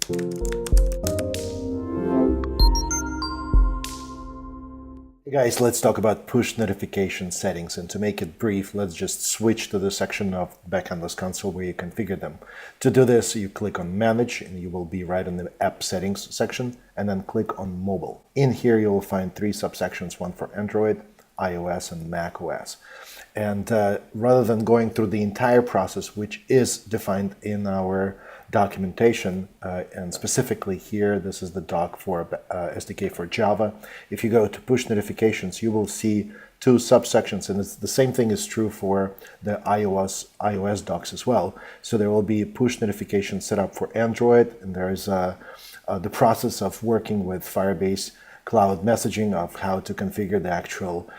Hey guys, let's talk about push notification settings, and to make it brief, let's just switch to the section of Backendless console where you configure them. To do this, you click on Manage and you will be right in the App Settings section, and then click on Mobile. In here you will find three subsections, one for Android, iOS, and Mac OS. And rather than going through the entire process, which is defined in our documentation, and specifically here, this is the doc for SDK for Java. If you go to push notifications, you will see two subsections, and the same thing is true for the iOS docs as well. So there will be push notifications set up for Android, and there is the process of working with Firebase Cloud Messaging of how to configure the actual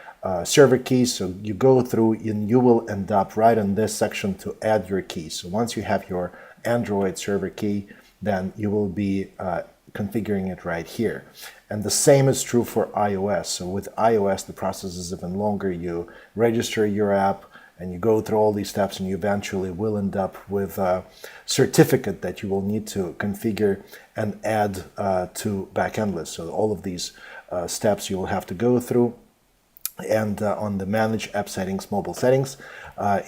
server keys. So you go through and you will end up right in this section to add your keys. So once you have your Android server key, then you will be configuring it right here. And the same is true for iOS. So with iOS, the process is even longer. You register your app and you go through all these steps, and you eventually will end up with a certificate that you will need to configure and add to Backendless. So all of these steps you will have to go through. And on the Manage App Settings, Mobile Settings,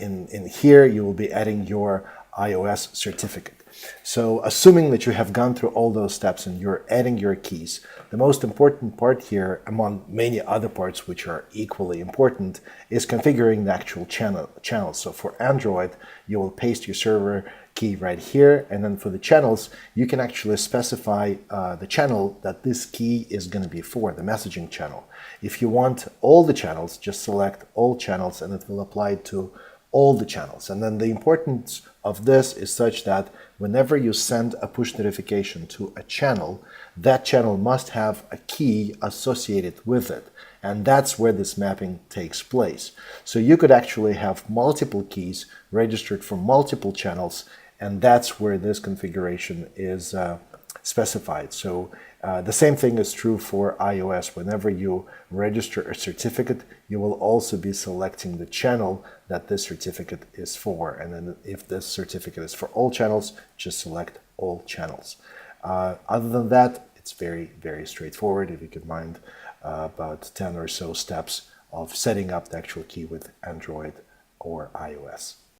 in here you will be adding your iOS certificate. So assuming that you have gone through all those steps and you're adding your keys, the most important part here, among many other parts which are equally important, is configuring the actual channels. So for Android, you will paste your server key right here, and then for the channels, you can actually specify the channel that this key is going to be for, the messaging channel. If you want all the channels, just select all channels and it will apply to all the channels. And then the importance of this is such that whenever you send a push notification to a channel, that channel must have a key associated with it. And that's where this mapping takes place. So you could actually have multiple keys registered for multiple channels, and that's where this configuration is specified. So the same thing is true for iOS. Whenever you register a certificate, you will also be selecting the channel that this certificate is for. And then if this certificate is for all channels, just select all channels. Other than that, it's very, very straightforward. If you could mind about 10 or so steps of setting up the actual key with Android or iOS.